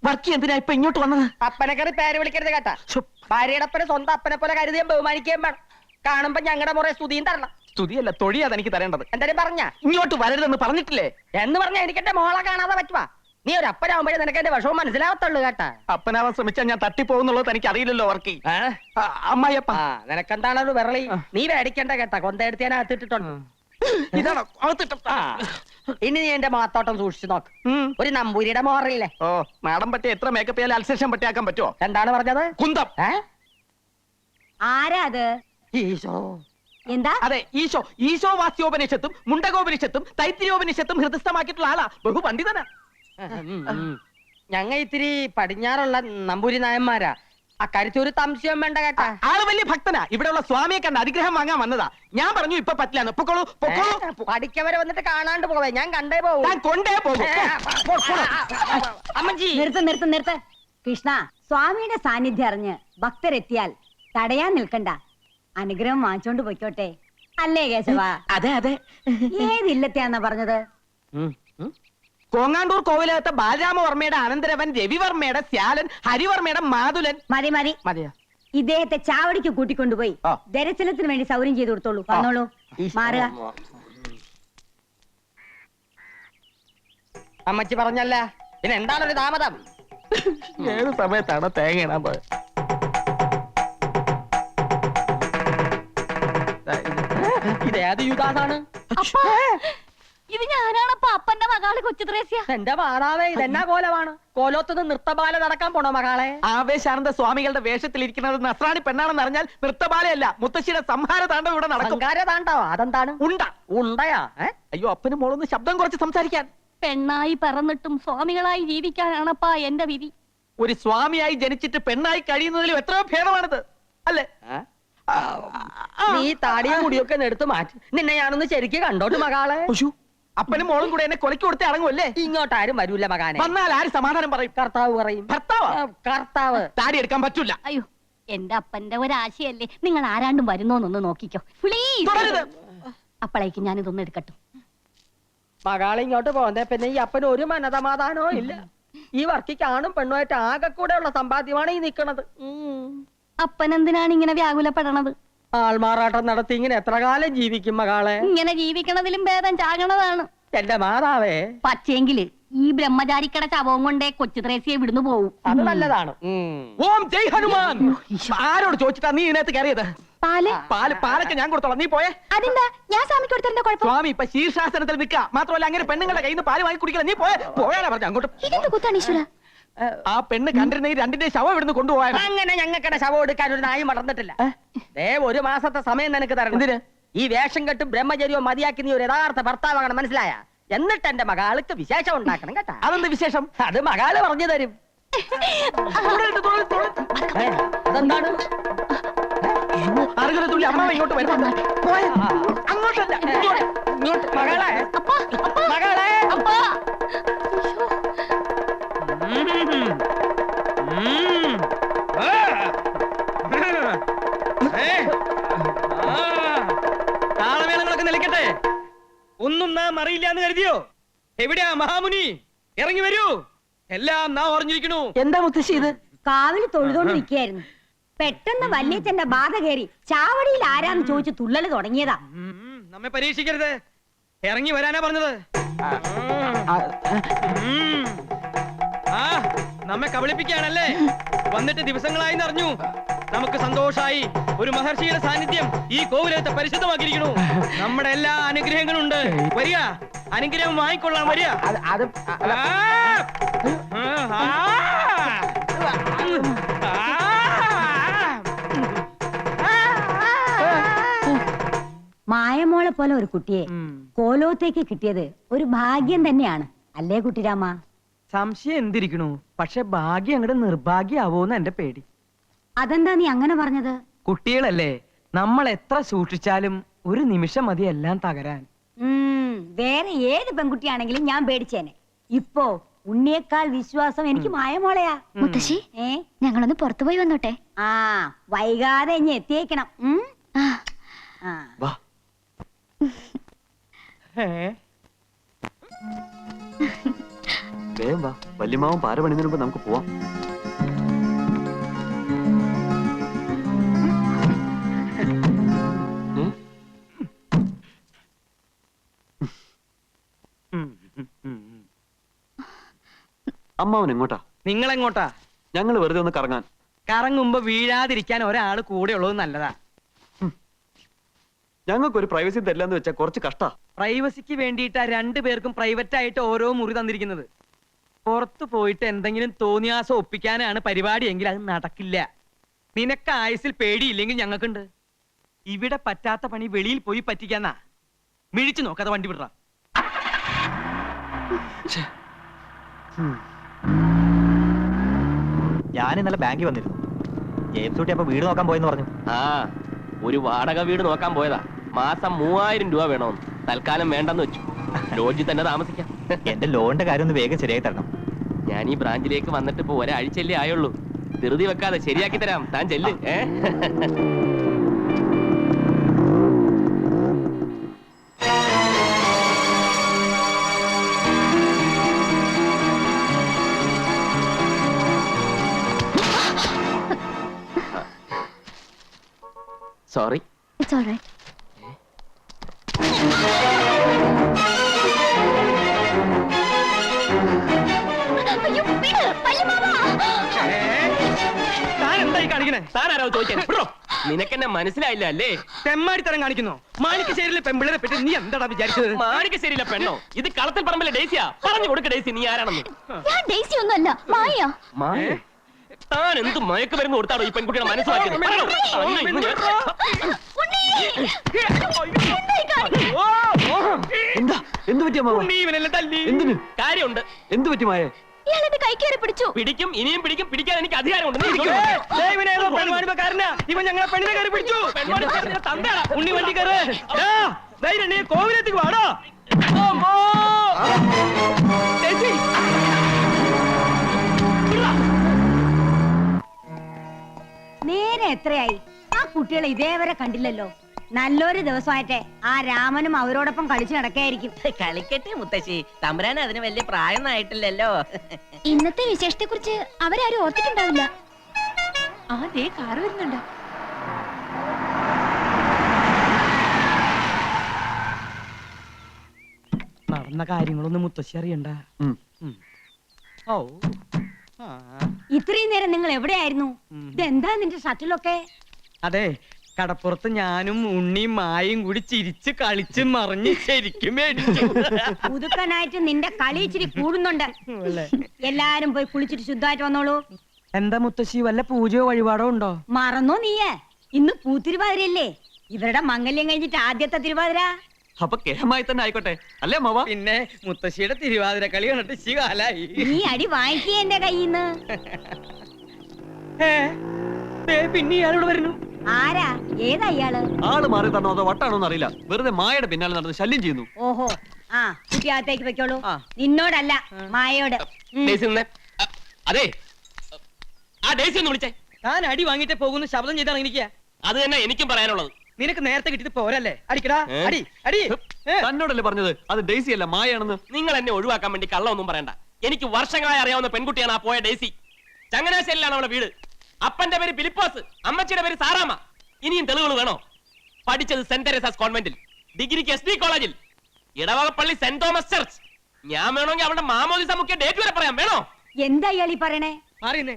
വർക്കി എന്തിനാ ഇപ്പൊ ഇങ്ങോട്ട് വന്നത്? അപ്പനെ കയറി പേര് വിളിക്കരുത് കേട്ടാ. ഭാര്യയുടെ അപ്പനെ സ്വന്തം അപ്പനെ പോലെ കരുതിയും ബഹുമാനിക്കുകയും വേണം. കാണുമ്പോ ഞങ്ങളുടെ മുറേ സ്തുതിയും തരണം. സ്തുതിയല്ല, തൊഴിയാ എനിക്ക് തരേണ്ടത്. എന്തായാലും പറഞ്ഞ ഇങ്ങോട്ട് വരരുതെന്ന് പറഞ്ഞിട്ടില്ലേ? എന്ന് പറഞ്ഞാ എനിക്ക് എന്റെ മോളെ കാണാതെ പറ്റുവാ. നീ ഒരു അപ്പനാവുമ്പോഴേ നിനക്ക് എന്റെ വിഷമം മനസ്സിലാവത്തുള്ളൂ കേട്ടാ. അപ്പനാവാൻ ശ്രമിച്ചാൽ ഞാൻ തട്ടിപ്പോകുന്നുള്ളത് എനിക്ക് അറിയില്ലല്ലോ വർക്കി. അമ്മായിയപ്പ നിനക്കെന്താണ് ഒരു വിരളി? നീ മേടിക്കണ്ട കേട്ടാ. കൊന്തയെടുത്ത് ഞാൻ അകത്തിട്ടിട്ടുണ്ട്. ഇതാണോ ഇനി നീ എന്റെ മാത്തോട്ടം സൂക്ഷിച്ചു നോക്ക്. ഒരു നമ്പൂരിയുടെ മോറില്ലേ? ഓ, മാഡം പറ്റി എത്ര മേക്കപ്പ് ചെയ്യാൻ അൽസേഷൻ പറ്റിയാക്കാൻ പറ്റുമോ? എന്താണ് പറഞ്ഞത്? കുന്തം. ആരാ അത്? ഈശോ. എന്താ? അതെ, ഈശോ. ഈശോ വാസ്യോപനിഷത്തും മുണ്ടകോപനിഷത്തും തൈത്തിരിയോപനിഷത്തും ഹൃദയസ്ഥമാക്കിയിട്ടുള്ള ആളാ. ബഹു പണ്ഡിതനാ. ഞങ്ങ ഇത്തിരി പടിഞ്ഞാറുള്ള നമ്പൂരി നായന്മാരാ. അക്കാര്യത്തിൽ ഒരു സംശയം വേണ്ട കേട്ടാ. ആള് വലിയ ഭക്തനാ. ഇവിടെയുള്ള സ്വാമിയെ കണ്ട് അനുഗ്രഹം വാങ്ങാൻ വന്നതാ. ഞാൻ പറഞ്ഞു ഇപ്പൊ പറ്റില്ല. പൊക്കോളൂ പൊക്കോളൂ. പഠിക്കവരെ വന്നിട്ട് കാണാണ്ട് പോവേ. ഞാൻ കണ്ടേ പോവും. ഞാൻ കൊണ്ടേ പോകും. അമ്മജി നിർത്ത്. കൃഷ്ണ, സ്വാമിയുടെ സാന്നിധ്യം അറിഞ്ഞ് ഭക്തരെത്തിയാൽ തടയാൻ നിൽക്കണ്ട. അനുഗ്രഹം വാങ്ങിച്ചോണ്ട് പൊയ്ക്കോട്ടെ. അല്ലേ കേശവ? അതെ അതെ. ഏതില്ലത്തെയാന്നാ പറഞ്ഞത്? കോങ്ങാണ്ടൂർ കോവിലകത്തെ ബാലരാമവർമ്മയുടെ അനന്തരവൻ രവിവർമ്മയുടെ ശ്യാലൻ ഹരിവർമ്മയുടെ മാതുലൻ. മതി മതിയാ. ഇദ്ദേഹത്തെ ചാവടിക്ക് കൂട്ടിക്കൊണ്ടുപോയി ദർശനത്തിന് വേണ്ടി സൗകര്യം ചെയ്തു കൊടുത്തോളൂ. വന്നോളൂ, മാറുക. അമ്മച്ചി പറഞ്ഞല്ല, പിന്നെ എന്താണൊരു താമതം? ഏത് സമയത്താണ് തേങ്ങ ഇടാൻ പോയത്? ഇതേത് യുഗാണ്? ഇത് ഞാനാണപ്പ അപ്പന്റെ മകള് കൊച്ചു ത്രേസ്യ. എന്റെ മാതാവേ, ഇതെന്നാ കോലമാണ്? കോലോത്തുനിന്ന് നൃത്തബാല നടക്കാൻ പോണോ മകളെ? ആവേശാനന്ദ സ്വാമികളുടെ വേഷത്തിലിരിക്കുന്നത് നസ്രാണി പെണ്ണാണെന്ന് അറിഞ്ഞാൽ നൃത്തബാലയല്ല, മുത്തശ്ശിയുടെ സംഹാര താണ്ഡവം ഇവിടെ നടക്കും. താണ്ടാവോ? അതെന്താണ്? ഉണ്ടയാ? അയ്യോ, അപ്പനും മോളൊന്ന് ശബ്ദം കുറച്ച് സംസാരിക്കാൻ. പെണ്ണായി പറന്നിട്ടും സ്വാമികളായി ജീവിക്കാനാണപ്പാ എന്റെ വിധി. ഒരു സ്വാമിയായി ജനിച്ചിട്ട് പെണ്ണായി കഴിയുന്നതിലും എത്രയോ ഭേദമാണിത്, അല്ലേ? നീ താടിയും മുടിയൊക്കെ എടുത്ത് മാറ്റി. നിന്നെ ഞാനൊന്ന് ശരിക്ക് കണ്ടോട്ട് മകളെ. അപ്പനും മോളും കൂടെ എന്നെ കൊലക്ക് കൊടുത്തേ അടങ്ങുമല്ലേ? ഇങ്ങോട്ട് ആരും വരൂല മകാനെ. വന്നാൽ ആര് സമാധാനം പറയും? കർത്താവ് പറയും. കർത്താവ് താടി എടുക്കാൻ പറ്റൂല. അയ്യോ, എന്റെ അപ്പന്റെ ഒരാശയല്ലേ. നിങ്ങൾ ആരാണ്ടും വരുന്നോന്നൊന്ന് നോക്കിക്കോ പ്ലീസ്. അപ്പോഴേക്കും ഞാനിതൊന്നും എടുക്കട്ടെ. മകളെ ഇങ്ങോട്ട് പോകുന്നേ പിന്നെ ഈ അപ്പന് ഒരു മനസമാധാനവും ഇല്ല. ഈ വർക്കിക്ക് ആണും പെണ്ണുമായിട്ട് ആകെ കൂടെ ഉള്ള സമ്പാദ്യമാണ് ഈ നിക്കണത്. അപ്പൻ എന്തിനാണ് ഇങ്ങനെ വ്യാകുലപ്പെടണത്? ആൾമാറാട്ടം നടത്തി ഇങ്ങനെ എത്ര കാലം ജീവിക്കും മകളെ? ഇങ്ങനെ ജീവിക്കണതിലും ഭേദം ചാകണതാണ്. എന്റെ മാതാവേ, പക്ഷേങ്കില് ഈ ബ്രഹ്മചാരിക്കട ശവവും കൊണ്ടേ കൊച്ചു ത്രേസ്യെ വിടുന്നു പോവും. അത് നല്ലതാണ്. ഓം ജയ് ഹനുമാൻ. ആരോട് ചോദിച്ചിട്ടാ നീ ഇതിനകത്ത് കയറിയത്? പാലൊക്കെ ഞാൻ കൊടുത്തോളാം, നീ പോയേ. അതെന്താ? ഞാൻ സ്വാമിക്ക് കൊടുത്തതിന്റെ കുഴപ്പം? സ്വാമി ഇപ്പൊ ശീർഷാസനത്തിൽ നിൽക്കുക. മാത്രമല്ല അങ്ങനെ പെണ്ണുങ്ങളുടെ കയ്യിൽ നിന്ന് പാല് വാങ്ങി കുടിക്കില്ല. നീ പോയാലാ പറഞ്ഞു അങ്ങോട്ട്. ഇതെന്ത് കുത്താണ് ഈശ്വര? ആ പെണ്ണ് കണ്ടിരുന്ന ഈ രണ്ടിന്റെ ശവം ഇവിടുന്ന് കൊണ്ടുപോയാ. അങ്ങനെ ഞങ്ങൾക്കടെ ശവം എടുക്കാൻ ഒരു നായി മറന്നിട്ടില്ല. ഒരു മാസത്തെ സമയം നിനക്ക് തരണം. എന്തിന്? ഈ വേഷം കെട്ടും ബ്രഹ്മചര്യവും മതിയാക്കി നീ ഒരു യഥാർത്ഥ ഭർത്താവാകണം, മനസ്സിലായ? എന്നിട്ട് എന്റെ മകാൾക്ക് വിശേഷം ഉണ്ടാക്കണം കേട്ടാ. അതെന്ത് വിശേഷം? അത് മകാള് പറഞ്ഞു തരും. അതെന്താണ്? അറുകലത്തുള്ളി അമ്മ ഇങ്ങോട്ട് വരുന്നുണ്ട്. അങ്ങോട്ടല്ല, ഇങ്ങോട്ട്. മകളെ, മകളെ, താളമേളങ്ങളൊക്കെ നിലയ്ക്കട്ടെ. ഒന്നും നാം അറിയില്ല എന്ന് കരുതിയോ? എവിടെയാ മഹാമുനി? ഇറങ്ങി വരൂ. എല്ലാം നാം ഓർഞ്ഞിരിക്കണു. എന്താ മുത്തശ്ശി ഇത്? കാവില് തൊഴുതോണ്ട് നിൽക്കുകയായിരുന്നു. പെട്ടെന്ന് വല്യച്ഛന്റെ ബാധ കയറി ചാവടിയിൽ ആരാന്ന് ചോദിച്ചു തുള്ളല് തുടങ്ങിയതാ. നമ്മെ പരീക്ഷിക്കരുത്. ഇറങ്ങി വരാനാ പറഞ്ഞത്. നമ്മെ കബളിപ്പിക്കുകയാണല്ലേ? വന്നിട്ട് ദിവസങ്ങളായി അറിഞ്ഞു. നമുക്ക് സന്തോഷായി. ഒരു മഹർഷിയുടെ സാന്നിധ്യം ഈ കോവിലത്തെ പരിശുദ്ധമാക്കിയിരിക്കണു. നമ്മുടെ എല്ലാ അനുഗ്രഹങ്ങളും ഉണ്ട്. വരിക, അനുഗ്രഹം വാങ്ങിക്കൊള്ളാൻ വരിക. മായമോളെ പോലെ ഒരു കുട്ടിയെ കോലോത്തേക്ക് കിട്ടിയത് ഒരു ഭാഗ്യം തന്നെയാണ്, അല്ലേ കുട്ടിരാമ? സംശയം എന്തിരിക്കണു? പക്ഷെ ഭാഗ്യം അങ്ങോട്ട് നിർഭാഗ്യാവോന്ന് എന്റെ പേടി. അതെന്താ നീ അങ്ങനെ പറഞ്ഞത്? കുട്ടികളല്ലേ, നമ്മൾ എത്ര സൂക്ഷിച്ചാലും ഒരു നിമിഷം മതി എല്ലാം തകരാൻ. വേറെ ഏത് പെൺകുട്ടിയാണെങ്കിലും ഞാൻ പേടിച്ചേനെ. ഇപ്പോ ഉണ്ണിയേക്കാൾ വിശ്വാസം എനിക്ക് മായമോളയാ. മുത്തശ്ശി, ഞങ്ങളൊന്ന് പുറത്തു പോയി വന്നോട്ടെ. വൈകാതെ ഇനി എത്തിയേക്കണം. വേഗം വാ, വല്യമാവൻ പാര പണിന്നതിന് മുമ്പ് നമുക്ക് പോവാം. അമ്മാവൻ എങ്ങോട്ടാ? നിങ്ങൾ എങ്ങോട്ടാ? ഞങ്ങൾ വെറുതെ ഒന്ന് കറങ്ങാൻ. കറങ്ങുമ്പോ വീഴാതിരിക്കാൻ ഒരാള് കൂടെ ഉള്ളത് നല്ലതാ. ഞങ്ങൾക്ക് ഒരു പ്രൈവസി തരില്ലെന്ന് വെച്ചാൽ കുറച്ച് കഷ്ടാ. പ്രൈവസിക്ക് വേണ്ടിയിട്ടാ രണ്ടുപേർക്കും പ്രൈവറ്റ് ആയിട്ട് ഓരോ മുറി തന്നിരിക്കുന്നത്. പുറത്തു പോയിട്ട് എന്തെങ്കിലും തോന്നിയാസം ഒപ്പിക്കാനാണ് പരിപാടി എങ്കിൽ അത് നടക്കില്ല. നിനക്ക് ആയുസിൽ പേടിയില്ലെങ്കിൽ ഞങ്ങൾക്കുണ്ട്. ഇവിടെ പറ്റാത്ത പണി വെളിയിൽ പോയി പറ്റിക്കാന്നാ. മിഴിച്ചു നോക്കാതെ വണ്ടി വിടറ. ഞാൻ ഇന്നലെ ബാങ്കിൽ വന്നിരുന്നു. ജെയിംസ് കുട്ടി അപ്പൊ വീട് നോക്കാൻ പോയെന്ന് പറഞ്ഞു. ആ, ഒരു വാടക വീട് നോക്കാൻ പോയതാ. മാസം 3000 രൂപ വേണമെന്ന്. തൽക്കാലം വേണ്ടെന്ന് വെച്ചു. ലോഡ്ജിൽ തന്നെ താമസിക്കാം. എന്റെ ലോണിന്റെ കാര്യം ഒന്ന് വേഗം ശരിയായി തരണം. ഞാൻ ഈ ബ്രാഞ്ചിലേക്ക് വന്നിട്ട് ഇപ്പൊ ഒരാഴ്ചയല്ലേ ആയുള്ളൂ. ധൃതി വെക്കാതെ ശരിയാക്കി തരാം. താൻ ചെല്ല്. സോറി. It's all right. അയ്യോ, വിട്, വല്യമാമാ. താൻ എന്തായി കാണിക്കണേ? താനാരോ ചോദിക്കാൻ? നിനക്കെന്നെ മനസ്സിലായില്ല അല്ലേ? തെമ്മാടിത്തരം കാണിക്കുന്നു. മാണിക്കശ്ശേരിയിലെ പെമ്പിളരെ പറ്റി നീ എന്താടാ വിചാരിച്ചത്? മാണിക്കശ്ശേരിയിലെ പെണ്ണോ? ഇത് കളത്തിൽ പറമ്പിലെ ഡേസിയാ. പറഞ്ഞു കൊടുക്ക ഡേസി, നീ ആരാണെന്ന്. ഞാൻ ഡേസി ഒന്നുമല്ല, മായ. മായ? താൻ എന്ത് മയക്ക് മരുന്ന് കൊടുത്താടോ ഈ പെൺകുട്ടിയുടെ മനസ്സിലാക്കിയത്? പറയണോ? എന്താ? എന്ത് പറ്റിയ മാവ? എന്തിന്? കാര്യമുണ്ട്. എന്ത് പറ്റി മായ? ഇയാളെന്റെ കൈ കയറി പിടിച്ചു. പിടിക്കും, ഇനിയും പിടിക്കും. പിടിക്കാൻ എനിക്ക് അധികാരമുണ്ട്. നീ ഇരിക്കൂ. ഇവൻ ഞങ്ങളെ പെണ്ണിനെ കയറി പിടിച്ചു. പെൺവാണിഭക്കാരന്റെ തന്തയാടാ. ഉണ്ണി വണ്ടി കയറ്. ധൈര്യം നീ കോവിലെത്തിക്ക് വാടോ. ചേച്ചി, നേരെ എത്രയായി? ആ കുട്ടികളെ ഇതേവരെ കണ്ടില്ലല്ലോ. നല്ലൊരു ദിവസമായിട്ടെ ആ രാമനും അവരോടൊപ്പം കളിച്ചു നടക്കായിരിക്കും. കളിക്കട്ടെ മുത്തശ്ശി, തമ്പുരാൻ അതിന് വലിയ പ്രായമൊന്നും ആയിട്ടില്ലല്ലോ. ഇന്നത്തെ വിശേഷത്തെ കുറിച്ച് അവരാരും ഓർത്തിട്ടുണ്ടാവില്ല. അതേ കാറ് വരുന്നുണ്ട്. നടന്ന കാര്യങ്ങളൊന്നും മുത്തശ്ശി അറിയണ്ട. ഓ, ഇത്രയും നേരം നിങ്ങൾ എവിടെയായിരുന്നു? ഇതെന്താ നിന്റെ ഷട്ടിലൊക്കെ? അതെ, കടപ്പുറത്ത് ഞാനും ഉണ്ണിയും മായും കൂടി ചിരിച്ച് കളിച്ച് മറിഞ്ഞ് ശരിക്കും മേടിച്ചു. പുതുക്കനായിട്ട് നിന്റെ കളി ഇച്ചിരി കൂടുന്നുണ്ട്. എല്ലാരും പോയി കുളിച്ചിട്ട് ശുദ്ധമായിട്ട് വന്നോളൂ. എന്താ മുത്തശ്ശി, വല്ല പൂജയോ വഴിപാടോ ഉണ്ടോ? മറന്നോ നീയേ? ഇന്ന് പൂത്തിരുവാതിരയല്ലേ? ഇവരുടെ മംഗല്യം കഴിഞ്ഞിട്ട് ആദ്യത്തെ തിരുവാതിര. അപ്പൊ കേമായി തന്നെ ആയിക്കോട്ടെ അല്ലേ മാവ? പിന്നെ മുത്തശ്ശിയുടെ തിരുവാതിര കളി കണ്ടിട്ട് ശികാലായി. നീ അടി വാങ്ങിക്കേ എന്റെ കയ്യിന്ന്. പിന്നെ ഇയാളോട് വരുന്നു. ആരാ? ഏതാ ഇയാള്? ആള് മാറി തന്നോ അതോ വട്ടാണോന്ന് അറിയില്ല. വെറുതെ മായയുടെ പിന്നാലെ നടന്ന് ശല്യം ചെയ്യുന്നു. ഓഹോ, ആ കുട്ടിയകത്തേക്ക് വെക്കോളൂ. നിന്നോടല്ല, മായയോട്. ഡേസി നിന്നെ. അതെ, ആ ഡേസി ഒന്ന് വിളിച്ചേ. താൻ അടി വാങ്ങിട്ടേ പോകുന്ന ശബ്ദം ചെയ്താണ് എനിക്ക്. അത് തന്നെ എനിക്കും പറയാനുള്ളത്. നിനക്ക് നേരത്തെ കിട്ടിയത് പോരല്ലേ? അടിക്കടാ, അടി അടി. തന്നോടല്ലേ പറഞ്ഞത് അത് ഡേസി അല്ല മായാണെന്ന്? നിങ്ങൾ എന്നെ ഒഴിവാക്കാൻ വേണ്ടി കള്ളമൊന്നും പറയണ്ട. എനിക്ക് വർഷങ്ങളായി അറിയാവുന്ന പെൺകുട്ടിയാണ് ആ പോയ ഡേസി. ചങ്ങനാശ്ശേരിയിലാണ് അവളുടെ വീട്. അപ്പന്റെ പേര് ഫിലിപ്പോസ്, അമ്മച്ചിയുടെ പേര് സാറാമ്മ. ഇനിയും തെളിവുകൾ വേണോ? പഠിച്ചത് സെന്റ് തെരേസാസ് കോൺവെന്റിൽ, ഡിഗ്രിക്ക് SD കോളേജിൽ, ഇടവകപ്പള്ളി സെന്റ് തോമസ് ചർച്ച്. ഞാൻ വേണമെങ്കിൽ അവളുടെ മാമോദിസ മുഖ്യ ഡേറ്റ് വരെ പറയാം. വേണോ? എന്താ ഇയാളീ പറയണേ? മാറിയുന്നേ.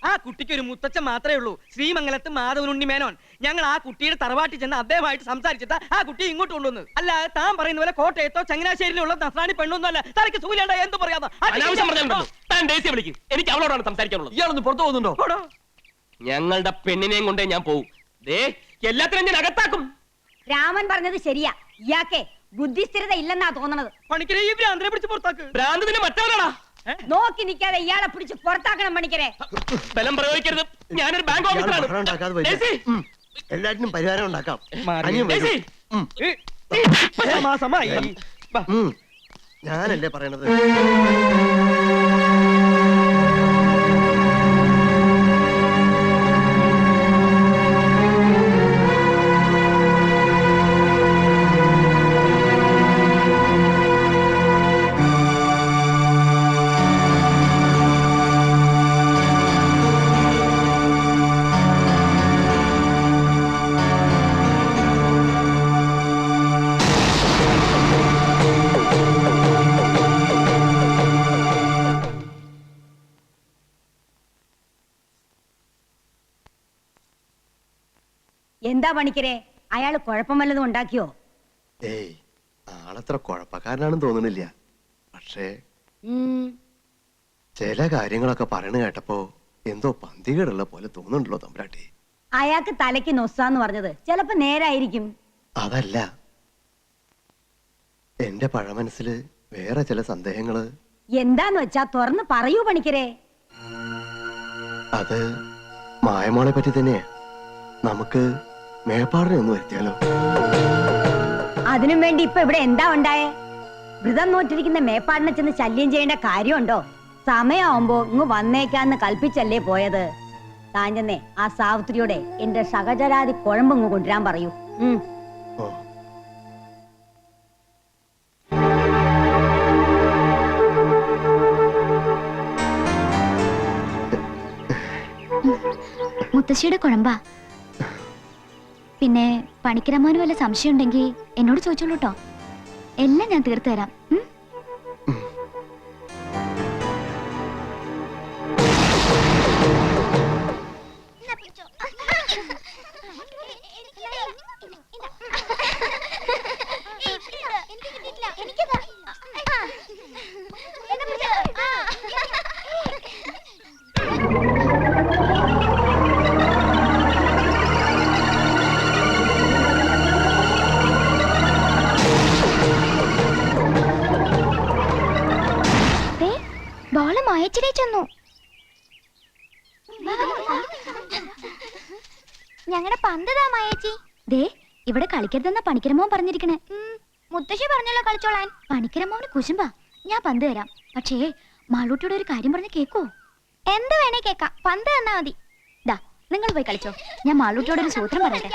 ആ കുട്ടിക്ക് ഒരു മുത്തച്ഛൻ മാത്രമേ ഉള്ളൂ, ശ്രീമംഗലത്ത് മാധവനുണ്ണി മേനോൻ. ഞങ്ങൾ ആ കുട്ടിയുടെ തറവാട്ടിൽ ചെന്ന് അദ്ദേഹമായിട്ട് സംസാരിച്ചിട്ട് ആ കുട്ടി ഇങ്ങോട്ട് കൊണ്ടുവന്നു. അല്ലാതെ താൻ പറയുന്ന പോലെ കോട്ടയത്തോ ചങ്ങനാശ്ശേരിയിലുള്ള നസ്രാണി പെണ്ണൊന്നും അല്ല. തനിക്ക് സൂര്യാണ്ട എന്ത് പറയാതെ താൻ ഡേസിയെ വിളിക്കും. എനിക്ക് അവളോടാണ് സംസാരിക്കാനുള്ളത്. ഇയാളൊന്ന് പുറത്തു പോകുന്നുണ്ടോ? ഞങ്ങളുടെ പെണ്ണിനെയും കൊണ്ടേ ഞാൻ പോവും. ദേ, എല്ലാത്തിനും ഞാൻ അകത്താക്കും. രാമൻ പറഞ്ഞത് ശരിയാ. ഇയാക്കെ ബുദ്ധിസ്ഥിരത ഇല്ലെന്നാ തോന്നണത്. പണിക്കരെ ഈ ഭ്രാന്തനെ പിടിച്ച് പുറത്താക്ക്. ഭ്രാന്തതിന് മറ്റവരാടാ. നോക്കി നിൽക്കാതെ ഇയാളെ പിടിച്ച് പുറത്താക്കണം പണിക്കരെ. ബലം പ്രയോഗിക്കരുത്. ഞാനൊരു ബാങ്ക് ഓഫീസറാണ്. ഡേസി, എല്ലാറ്റിനും പരിഹാരം ഉണ്ടാക്കാം. ഡേസി, മാസമായി. ഞാനല്ലേ പറയണത്. എന്താ പണിക്കരെ, അയാള് കുഴപ്പം വല്ലതും ഉണ്ടാക്കിയോ? ഏയ് ആളത്ര കുഴപ്പക്കാരനാണെന്ന് തോന്നുന്നില്ല. പക്ഷേ ചില കാര്യങ്ങളൊക്കെ പറയണ കേട്ടപ്പോ എന്തോ പന്തികേടുള്ള പോലെ തോന്നുന്നുണ്ടല്ലോ തമ്പുരാട്ടി. അയാൾക്ക് തലയ്ക്ക് നൊസ്സാന്ന് പറഞ്ഞത് ചിലപ്പോ നേരായിരിക്കും. അതല്ല, എന്റെ പഴമനസ്സില് വേറെ ചില സന്ദേഹങ്ങള്. എന്താന്ന് വെച്ചാ തുറന്ന് പറയൂ പണിക്കരെ. അത് മായമോളെ പറ്റി തന്നെയാ. നമുക്ക് മേപ്പാടിനെ ഒന്ന് വരുത്തിയാലോ? അതിനും വേണ്ടി ഇപ്പൊ ഇവിടെ എന്താ ഉണ്ടായേ? വ്രതം നോറ്റിരിക്കുന്ന മേപ്പാടിനെ ചെന്ന് ശല്യം ചെയ്യേണ്ട കാര്യമുണ്ടോ? സമയമാവുമ്പോ ഇങ്ങ് വന്നേക്കാന്ന് കൽപ്പിച്ചല്ലേ പോയത്. താഞ്ചെന്നേ ആ സാവിത്രിയോടെ എന്റെ സഹചരാതി കുഴമ്പ് കൊണ്ടുവരാൻ പറയൂ. ഓ, മുത്തശ്ശിയുടെ കുഴമ്പാ. പിന്നെ പണിക്കരമ്മാന് വല്ല സംശയം ഉണ്ടെങ്കിൽ എന്നോട് ചോദിച്ചോളൂ കേട്ടോ. എല്ലാം ഞാൻ തീർത്തു തരാം. ബോള് മായച്ചിടേ ചെന്നു. ഞങ്ങളുടെ പന്തതാ മായേച്ചി. ദേ ഇവിടെ കളിക്കരുതെന്ന പണിക്കരമ്മോൻ പറഞ്ഞിരിക്കണേ. മുത്തശ്ശി പറഞ്ഞല്ലോ കളിച്ചോളാൻ. പണിക്കരമ്മോന് കുശുമ്പാ. ഞാൻ പന്ത് തരാം. പക്ഷേ മാളൂട്ടിയുടെ ഒരു കാര്യം പറഞ്ഞ് കേക്കോ? എന്ത് വേണേ കേക്കാം. പന്ത് തന്നാ മതി. ദാ നിങ്ങൾ പോയി കളിച്ചോ. ഞാൻ മാളൂട്ടിയോട് ഒരു സൂത്രം പറയട്ടെ.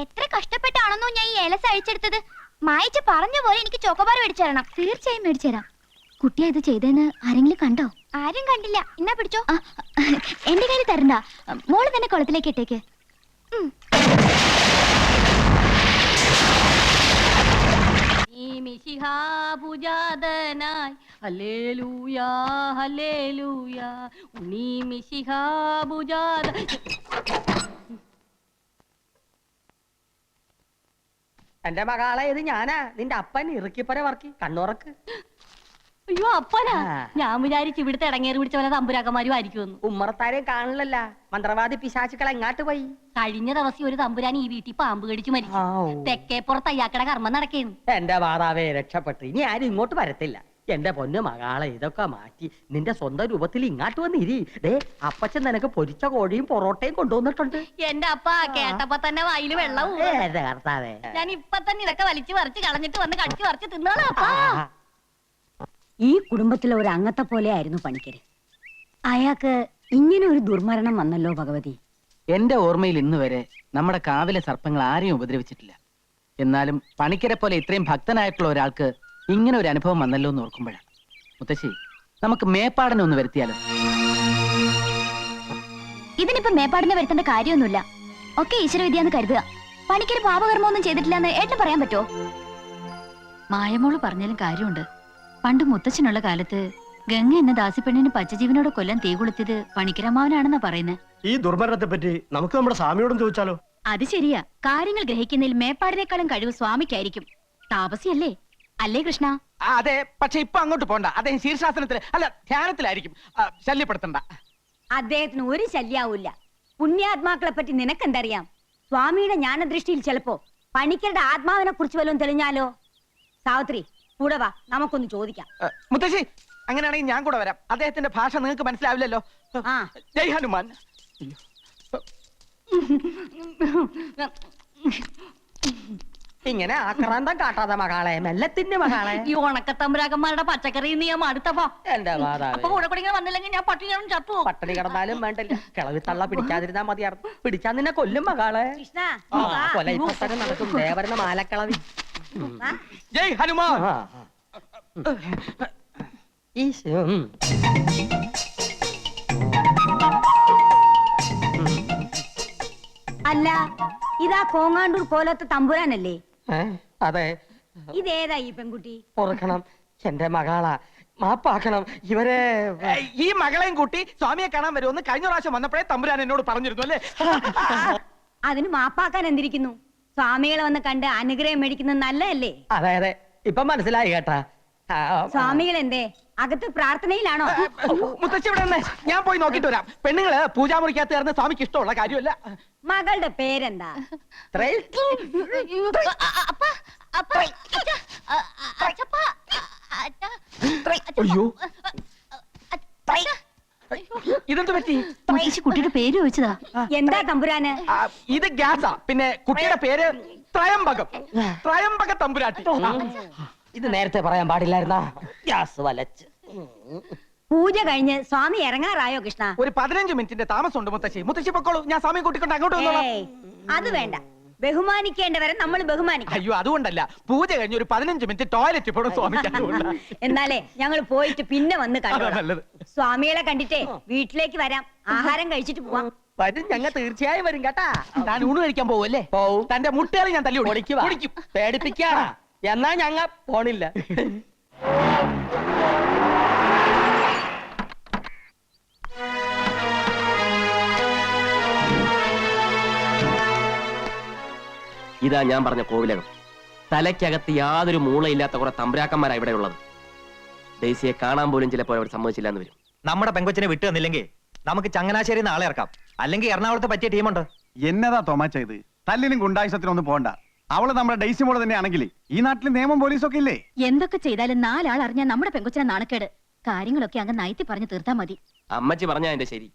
എത്ര കഷ്ടപ്പെട്ടാണെന്നോ ഞാൻ ഈ ഏലസ് അഴിച്ചെടുത്തത്. മായച്ച് പറഞ്ഞ പോലെ എനിക്ക് ചോക്കോബാർ മേടിച്ചു തരണം. തീർച്ചയായും മേടിച്ചു തരാം. കുട്ടിയാ ഇത് ചെയ്തെന്ന് ആരെങ്കിലും കണ്ടോ? ആരും കണ്ടില്ല. എന്നാ പിടിച്ചോ. എന്റെ കയ്യിൽ തരണ്ട. മോള് തന്നെ കുളത്തിലേക്ക് ഇട്ടേക്ക്. എന്റെ മകളെ ഇത് ഞാനാ, നിന്റെ അപ്പൻ ഇറുക്കിപ്പര വർക്കി. കണ്ണുറക്ക്. അയ്യോ അപ്പനാ. ഞാൻ വിചാരിച്ചു ഇവിടുത്തെ ഇടങ്ങേറി പിടിച്ച പോലെ തമ്പുരാക്കന്മാരും ആയിരിക്കുമെന്ന്. ഉമ്മറത്താരെയും കാണില്ലല്ല. മന്ത്രവാദി പിശാചുക്കൾ എങ്ങാട്ട് പോയി? കഴിഞ്ഞ ദിവസം ഒരു തമ്പുരാൻ ഈ വീട്ടിൽ പാമ്പ് കടിച്ചു മരിച്ചു. തെക്കേപ്പുറത്ത് അയ്യാക്കടെ കർമ്മം നടക്കേന്നു. എന്റെ മാതാവേ രക്ഷപ്പെട്ടു. ഇനി ആരും ഇങ്ങോട്ട് വരത്തില്ല. എന്റെ പൊന്നു മകളെ ഇതൊക്കെ മാറ്റി നിന്റെ സ്വന്തം രൂപത്തിൽ ഇങ്ങാട്ട് വന്നിരി. ദേ അപ്പച്ചൻ നിനക്ക് പൊരിച്ച കോഴിയും പൊറോട്ടയും കൊണ്ടുവന്നിട്ടുണ്ട്. എന്റെ അപ്പ കേട്ടപ്പോ തന്നെ വായില് വെള്ളവും. കർത്താവേ, ഞാൻ ഇപ്പൊ തന്നെ ഇതൊക്കെ വലിച്ചു പറിച്ച് കളഞ്ഞിട്ട് വന്ന് കടിച്ചു പറിച്ച് തിന്നോളാം അപ്പാ. ഈ കുടുംബത്തിലെ ഒരു അംഗത്തെ പോലെ ആയിരുന്നു പണിക്കര്. അയാൾക്ക് ഇങ്ങനെ ഒരു ദുർമരണം വന്നല്ലോ ഭഗവതി. എന്റെ ഓർമ്മയിൽ ഇന്ന് വരെ നമ്മുടെ കാവിലെ സർപ്പങ്ങൾ ആരെയും ഉപദ്രവിച്ചിട്ടില്ല. എന്നാലും പണിക്കരെ പോലെ ഇത്രയും ഭക്തനായിട്ടുള്ള ഒരാൾക്ക് ഇങ്ങനെ ഒരു അനുഭവം വന്നല്ലോ എന്ന് ഓർക്കുമ്പോഴാണ്. മുത്തശ്ശി, നമുക്ക് മേപ്പാടനെ ഒന്ന് വരുത്തിയാലോ? ഇതിനിപ്പോ മേപ്പാടിനെ വരുത്തേണ്ട കാര്യമൊന്നുമില്ല. ഒക്കെ ഈശ്വരവിദ്യാന്ന് കരുതുക. പണിക്കൊരു പാപകർമ്മമൊന്നും ചെയ്തിട്ടില്ലെന്ന് ഏട്ടൻ പറയാൻ പറ്റുമോ? മായമോള് പറഞ്ഞാലും കാര്യമുണ്ട്. പണ്ട് മുത്തച്ഛനുള്ള കാലത്ത് ഗംഗ എന്ന ദാസിപ്പെണ്ണിന് പച്ചജീവനോട് കൊല്ലാൻ തീ കൊളുത്തിയത് പണിക്കരമാവനാണെന്നാ പറയുന്നത്. ഈ ദുർമരണത്തെ പറ്റി നമുക്ക് നമ്മുടെ സ്വാമിയോടും ചോദിച്ചാലോ? അത് ശരിയാ. കാര്യങ്ങൾ ഗ്രഹിക്കുന്നതിൽ മേപ്പാടിനേക്കാളും കഴിവ് സ്വാമിക്കായിരിക്കും. താപസിയല്ലേ? അല്ലേ കൃഷ്ണ? അതെ, പക്ഷെ ഇപ്പൊ അങ്ങോട്ട് പോണ്ട. അദ്ദേഹം ശീർഷാസനത്തിൽ അല്ല ധ്യാനത്തിലായിരിക്കും. ശല്യപ്പെടുത്തണ്ട. അദ്ദേഹത്തിന് ഒരു ശല്യാവൂല്ല. പുണ്യാത്മാക്കളെ പറ്റി നിനക്കെന്തറിയാം? സ്വാമിയുടെ ജ്ഞാനദൃഷ്ടിയിൽ ചിലപ്പോ പണിക്കരുടെ ആത്മാവിനെ കുറിച്ച് വല്ലതും തെളിഞ്ഞാലോ? സാവിത്രി കൂടെ വാ, നമുക്കൊന്ന് ചോദിക്കാം. മുത്തശ്ശി, അങ്ങനെയാണെങ്കിൽ ഞാൻ കൂടെ വരാം. അദ്ദേഹത്തിന്റെ ഭാഷ നിങ്ങൾക്ക് മനസ്സിലാവില്ലല്ലോ. ജയ് ഹനുമാൻ. ഇങ്ങനെ ആക്രാന്തം കാട്ടാതെ മകളെ, മെല്ലെ തിന്നു മകളെ. ഈ ഉണക്കത്തമ്പുരാക്കന്മാരുടെ പച്ചക്കറി നീ അടുത്തപ്പോ എന്റെ മാതാവേ, അപ്പൊ കൂടെ കൂടെ ഇങ്ങനെ വന്നില്ലെങ്കിൽ ഞാൻ പട്ടിണികളും ചത്തു പോകും. പട്ടിണി കിടന്നാലും വേണ്ടില്ല, കിളവി തള്ള പിടിക്കാതിരുന്നാ മതിയായിരുന്നു. പിടിച്ചാ നിന്നെ കൊല്ലും മകളെ. കൃഷ്ണ ആ, കൊല ഇപ്പൊ തന്നെ നടക്കും. ദേവരന്റെ മാലക്കിളവി. ജയ് ഹനുമാൻ. ആ, ആ. ഈശോ. അല്ല, ഇതാ കോങ്ങാണ്ടൂർ പോലത്തെ തമ്പുരാനല്ലേ? അതെ. ഇതേതാ ഈ പെൺകുട്ടി? ഓർക്കണം, എന്റെ മകളാ, മാപ്പാക്കണം. ഇവരെ ഈ മകളെയും കൂട്ടി സ്വാമിയെ കാണാൻ വരുമെന്ന് കഴിഞ്ഞ പ്രാവശ്യം വന്നപ്പോഴേ തമ്പുരാൻ എന്നോട് പറഞ്ഞിരുന്നു അല്ലേ? അതിന് മാപ്പാക്കാൻ എന്തിരിക്കുന്നു? സ്വാമികളെ വന്ന് കണ്ട് അനുഗ്രഹം മേടിക്കുന്നത് നല്ലതല്ലേ? അതെ അതെ, ഇപ്പൊ മനസ്സിലായി കേട്ടാ. സ്വാമികൾ എന്തേ അകത്ത് പ്രാർത്ഥനയിലാണോ? മുത്തശ്ശി ഇവിടെ നിന്ന് ഞാൻ പോയി നോക്കിട്ട് വരാം. പെണ്ണുങ്ങള് പൂജാമുറിക്കകത്ത് ചേർന്ന് സ്വാമിക്ക് ഇഷ്ടമുള്ള കാര്യമല്ല. മകളുടെ പേരെന്താ? അയ്യോ, ഇതെന്ത് പറ്റി? കുട്ടിയുടെ പേര് ചോദിച്ചതാ. എന്താ തമ്പുരാന്? ഇത് ഗ്യാസാ. പിന്നെ കുട്ടിയുടെ പേര് ത്രയംബകം. ത്രയംബക തമ്പുരാട്ടി. ഇത് നേരത്തെ പറയാൻ പാടില്ലായിരുന്നാ? ഗ്യാസ് വലച്ച്. പൂജ കഴിഞ്ഞ് സ്വാമി ഇറങ്ങാറായോ കൃഷ്ണ? ഒരു 15 മിനിറ്റിന്റെ താമസമുണ്ട് മുത്തശ്ശി. മുത്തശ്ശി പൊക്കോളൂ, ഞാൻ സ്വാമിയെ കൂട്ടിക്കൊണ്ട് അങ്ങോട്ട് വന്നോളാം. ഏയ്, അത് വേണ്ട. ബഹുമാനിക്കേണ്ടവരെ നമ്മൾ ബഹുമാനിക്കണം. അയ്യോ, അതുകൊണ്ടല്ല. പൂജ കഴിഞ്ഞ് ഒരു 15 മിനിറ്റ് ടോയ്ലറ്റ് പോണം സ്വാമിക്ക്. എന്നാലേ ഞങ്ങൾ പോയിട്ട് പിന്നെ വന്ന് അതാ കണ്ടു. നല്ലത്. സ്വാമികളെ കണ്ടിട്ടേ വീട്ടിലേക്ക് വരാം, ആഹാരം കഴിച്ചിട്ട് പോവാം. വരും, ഞങ്ങൾ തീർച്ചയായും വരും കേട്ടാ. താൻ ഊണ് കഴിക്കാൻ പോവല്ലേ? പോവും. തന്റെ മുട്ടേറി ഞാൻ തല്ലി പൊളിക്കുവാ. പേടിപ്പിക്കാ. എന്നാ ഞങ്ങ പോണില്ല. ഇതാ ഞാൻ പറഞ്ഞ കോവിലകം. തലയ്ക്കകത്ത് യാതൊരു മൂളയില്ലാത്ത കുറെ തമ്പുരാക്കന്മാരാ ഇവിടെ ഉള്ളത്. ഡെയ്സിയെ കാണാൻ പോലും ചിലപ്പോൾ അവർ സമ്മതിച്ചില്ല എന്ന് വരും. നമ്മുടെ പെങ്കൊച്ചിനെ വിട്ടു തന്നില്ലെങ്കിൽ നമുക്ക് ചങ്ങനാശ്ശേരി ആളെ ഇറക്കാം. അല്ലെങ്കിൽ എറണാകുളത്ത് പറ്റിയ ടീമുണ്ട്. എന്നതാ തോമാച്ച ഇത്? തല്ലിനും ഗുണ്ടായുസത്തിനൊന്നും പോണ്ട. അവള് നമ്മുടെ ഡെയ്സി മോള് തന്നെയാണെങ്കിൽ ഈ നാട്ടിൽ നിയമം പോലീസൊക്കെ ഇല്ലേ? എന്തൊക്കെ ചെയ്താലും 4 ആൾ അറിഞ്ഞാൽ നമ്മുടെ പെങ്കൊച്ചിനെ നാണക്കേട്. കാര്യങ്ങളൊക്കെ അങ്ങ് നയത്തി പറഞ്ഞു തീർത്താ മതി. അമ്മച്ചി പറഞ്ഞാ എന്റെ ശരി.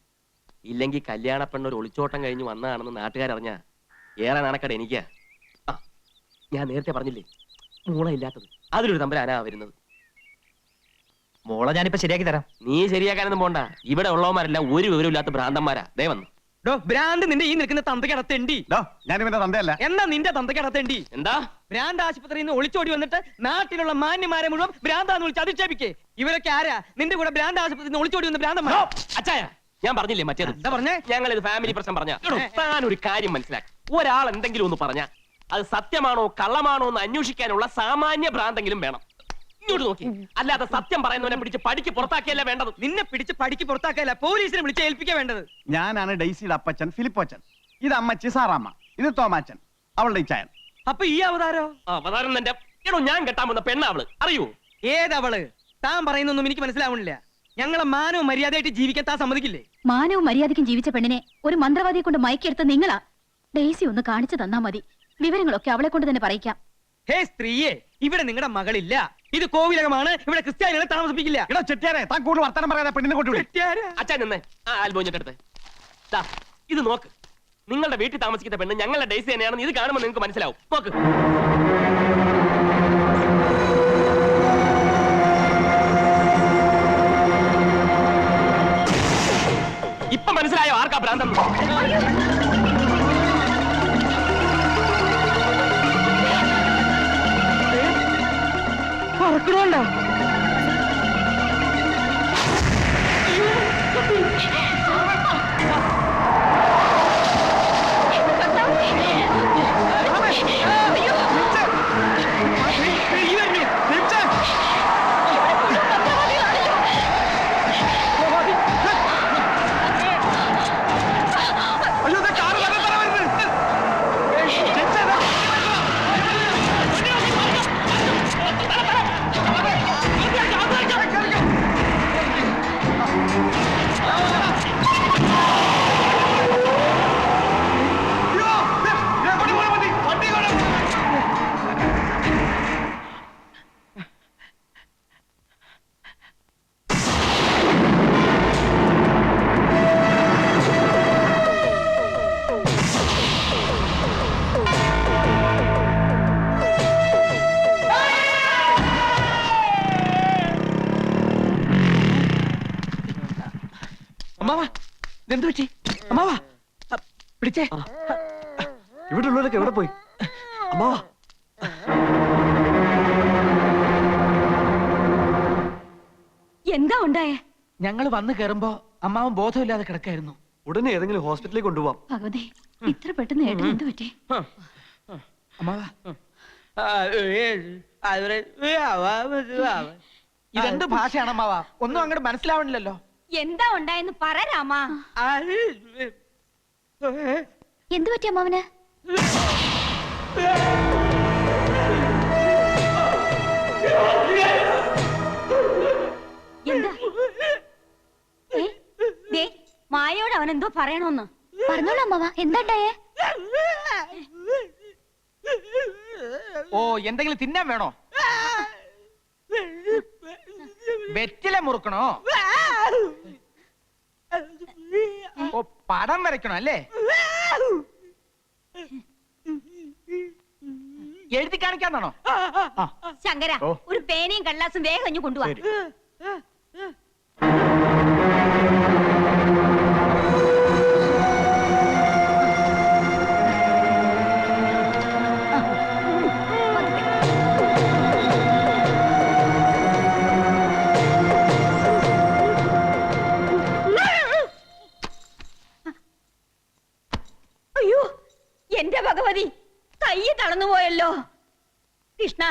ഇല്ലെങ്കിൽ കല്യാണ പെണ്ണൊരു ഒളിച്ചോട്ടം കഴിഞ്ഞ് വന്നതാണെന്ന് നാട്ടുകാരറിഞ്ഞാ ഏറെ നാണക്കേട് എനിക്കാ. ഞാൻ നേരത്തെ പറഞ്ഞില്ലേ, മൂളയില്ലാത്തത്. അതിലൊരു തമ്പുരാനാ വരുന്നത്. മോളെ ഞാനിപ്പോ ശരിയാക്കി തരാം. നീ ശരിയാക്കാനൊന്നും പോണ്ട. ഇവിടെ ഉള്ളവന്മാരെല്ലാം ഒരു വിവരമില്ലാത്ത ഭ്രാന്തന്മാരാ. ദേ വന്നു. ഭ്രാന്ത് നിന്റെ ഈ നിൽക്കുന്ന തന്തക്കടത്തേണ്ടി. ഞാനിവന്റെ തന്തയല്ല. എന്നാ നിന്റെ തന്തക്കടത്തേണ്ടി. എന്താ? ഭ്രാന്ത് ആശുപത്രിയിൽ നിന്ന് ഒളിച്ചോടി വന്നിട്ട് നാട്ടിലുള്ള മാന്യമാരെ മുഴുവൻ ഭ്രാന്താന്ന് വിളിച്ച് അധിക്ഷേപിക്കേ. ഇവരൊക്കെ ആരാ? നിന്റെ കൂടെ ഭ്രാന്ത് ആശുപത്രിയിൽ നിന്ന് ഒളിച്ചോടി വന്ന ഭ്രാന്തന്മാർ. അച്ചായ, ഞാൻ പറഞ്ഞില്ലേ മറ്റേത്? എന്താ പറഞ്ഞേ? ഞങ്ങൾ ഇത് ഫാമിലി പ്രശ്നം പറഞ്ഞ. താൻ ഒരു കാര്യം മനസ്സിലാക്കി. ഒരാൾ എന്തെങ്കിലും ഒന്ന് പറഞ്ഞ അത് സത്യമാണോ കള്ളമാണോ എന്ന് അന്വേഷിക്കാനുള്ള സാമാന്യ ഭ്രാന്തെങ്കിലും വേണം. ഇങ്ങോട്ട് നോക്കി. അല്ലാതെ സത്യം പറയുന്നവനെ പിടിച്ച് പടിക്ക് പുറത്താക്കിയല്ല വേണ്ടത്. നിന്നെ പിടിച്ച് പടിക്ക് പുറത്താക്കല്ല, പോലീസിനെ വിളിച്ച് ഏൽപ്പിക്കാൻ വേണ്ടത്. ഞാനാണ് ഡെയ്സിയുടെ അപ്പച്ചൻ ഫിലിപ്പോച്ചൻ. ഇത് അമ്മച്ചി സാറാമ്മ. ഇത് തോമാച്ചൻ, അവളുടെ ഇച്ചായൻ. അപ്പൊ ഈ അവതാരോ? അവതാരം എന്റെ എടോ, ഞാൻ കെട്ടാൻ വന്ന പെണ്ണാവള്. അറിയൂ? ഏതവള്? താൻ പറയുന്നൊന്നും എനിക്ക് മനസ്സിലാവണില്ല. ഞങ്ങളെ മാനവും മര്യാദയായിട്ട് ജീവിക്കാൻ താൻ സമ്മതിക്കില്ലേ? മാനവും മര്യാദയ്ക്കും ജീവിച്ച പെണ്ണിനെ ഒരു മന്ത്രവാദിയെ കൊണ്ട് മയക്കെടുത്ത് നിങ്ങളാ. ഡെയ്സി ഒന്ന് കാണിച്ചു തന്നാ മതി. വിവരങ്ങളൊക്കെ അവളെ കൊണ്ട് തന്നെ പറയിക്കാം. ഹേ സ്ത്രീയെ, ഇവിടെ നിങ്ങളുടെ മകളില്ല. ഇത് കോവിലകമാണ്. ഇവിടെ ക്രിസ്ത്യാനികളെ താമസിപ്പിക്കില്ല. എടോ ചെട്ടിയാരെ, താൻ കൂടുതൽ വർത്തമാനം പറയാതെ പെണ്ണിനെ കൊണ്ടുവിടും. അച്ഛൻ നിന്നേ. ആ ആൽബോഞ്ഞിട്ടെടുത്ത് ഇത് നോക്ക്. നിങ്ങളുടെ വീട്ടിൽ താമസിക്കുന്ന പെണ്ണ് ഞങ്ങളുടെ ഡെയ്സി തന്നെയാണെന്ന് ഇത് കാണുമ്പോൾ നിങ്ങൾക്ക് മനസ്സിലാവും. നോക്ക്. ഇപ്പൊ മനസ്സിലായോ ആർക്കാ ഭ്രാന്തം? പറക്കണോണ്ടോ? അമ്മാവാ എന്ത് പറ്റി അമ്മാവാ പിടിച്ചേ ഇവിടെ ഉള്ളവരൊക്കെ എവിടെ പോയി? അമ്മാവാ എന്താ ഉണ്ടായേ? ഞങ്ങൾ വന്നു കയറുമ്പോ അമ്മാവൻ ബോധമില്ലാതെ കിടക്കായിരുന്നു. ഉടനെ ഏതെങ്കിലും ഹോസ്പിറ്റലിൽ കൊണ്ടുപോവാം. ഭഗവതി ഇത്ര പെട്ടെന്ന് ഏട്ടൻ എന്ത് പറ്റി? അമ്മാവാ ഇതെന്ത് ഭാഷയാണ് അമ്മാവാ? ഒന്നും അങ്ങോട്ട് മനസ്സിലാവണില്ലല്ലോ. എന്താ ഉണ്ടായെന്ന് പറ രാമാ. എന്തു പറ്റി അമ്മാവന്? എന്താ? ദേ, മായയോട് അവൻ എന്തോ പറയണോന്ന്. പറഞ്ഞോളൂ അമ്മാവ, എന്താ ഉണ്ടായേ? ഓ, എന്തെങ്കിലും തിന്നാൻ വേണോ? വെറ്റില മുറുക്കണോ? ഓ, പടം വരയ്ക്കണോ അല്ലേ? എഴുതി കാണിക്കാന്നാണോ? ശങ്കര, ഒരു പേനയും കടലാസും വേഗം ഇഞ്ഞു കൊണ്ടുപോവാ. അയ്യോ, എന്റെ ഭഗവതി, കൈ തളർന്നുപോയല്ലോ. കൃഷ്ണ,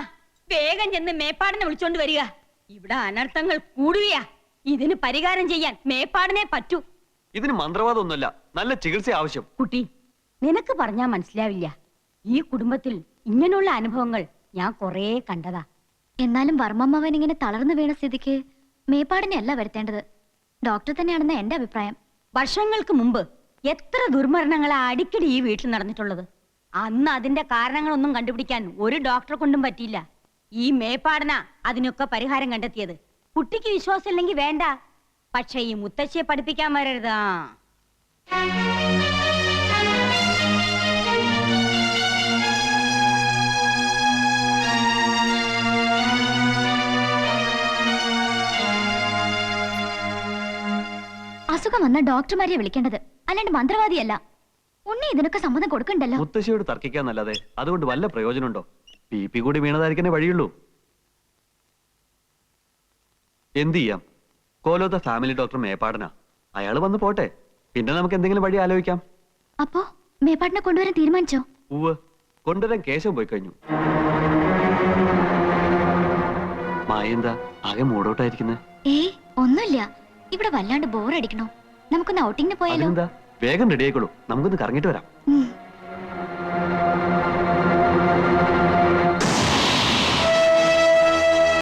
വേഗം ചെന്ന് മേപ്പാടിനെ വിളിച്ചോണ്ട് വരിക. ഇവിടെ അനർത്ഥങ്ങൾ കൂടുകയാ. ഇതിന് പരിഹാരം ചെയ്യാൻ മേപ്പാടിനെ പറ്റൂ. ഇതിന് മന്ത്രവാദമൊന്നുമല്ല, നല്ല ചികിത്സ ആവശ്യം. കുട്ടി, നിനക്ക് പറഞ്ഞാ മനസ്സിലാവില്ല. ഈ കുടുംബത്തിൽ ഇങ്ങനെയുള്ള അനുഭവങ്ങൾ ഞാൻ കൊറേ കണ്ടതാ. എന്നാലും വർമ്മമ്മവൻ ഇങ്ങനെ തളർന്നു വീണ സ്ഥിതിക്ക് മേപ്പാടിനെ അല്ല വരുത്തേണ്ടത്, ഡോക്ടർ തന്നെയാണെന്ന് എന്റെ അഭിപ്രായം. വർഷങ്ങൾക്ക് മുമ്പ് എത്ര ദുർമരണങ്ങളാ അടിക്കടി ഈ വീട്ടിൽ നടന്നിട്ടുള്ളത്. അന്ന് അതിന്റെ കാരണങ്ങളൊന്നും കണ്ടുപിടിക്കാൻ ഒരു ഡോക്ടറെ കൊണ്ടും പറ്റിയില്ല. ഈ മേപ്പാടന അതിനൊക്കെ പരിഹാരം കണ്ടെത്തിയത്. കുട്ടിക്ക് വിശ്വാസം ഇല്ലെങ്കിൽ വേണ്ട, പക്ഷെ ഈ മുത്തശ്ശിയെ പഠിപ്പിക്കാൻ വരരുതാ. അസുഖം വന്ന ഡോക്ടർമാരെ വിളിക്കേണ്ടത്, അല്ലാണ്ട് മന്ത്രവാദിയല്ല. ഉണ്ണി ഇതിനൊക്കെ സമ്മതം കൊടുക്കണ്ടല്ലോ. മുത്തശ്ശിയോട് തർക്കിക്കാന്നല്ലാതെ അതുകൊണ്ട് വല്ല പ്രയോജനമുണ്ടോ? BP കൂടി വീണതായിരിക്കേ വഴിയുള്ളൂ. എന്ത് ചെയ്യാം? കോലോത്ത ഫാമിലി ഡോക്ടർ മേപ്പാടനാ. അയാള് വന്ന് പോട്ടെ, പിന്നെ നമുക്ക് എന്തെങ്കിലും വഴി ആലോചിക്കാം. അപ്പോ മേപ്പാടിനെ കൊണ്ടുവരാൻ തീരുമാനിച്ചോ? ഉവ്വ്, കൊണ്ടുവരാൻ കേശവൻ പോയി കഴിഞ്ഞു. മായ എന്താ ആകെ മൂടോട്ടായിരിക്കുന്നത്? ഏയ് ഒന്നുമില്ല, ഇവിടെ വല്ലാണ്ട് ബോറടിക്കണോ. നമുക്കൊന്ന് ഔട്ടിങ്ങിന് പോയാലോ? വേഗം റെഡി ആയിക്കോളൂ, നമുക്കൊന്ന് കറങ്ങിട്ട് വരാം.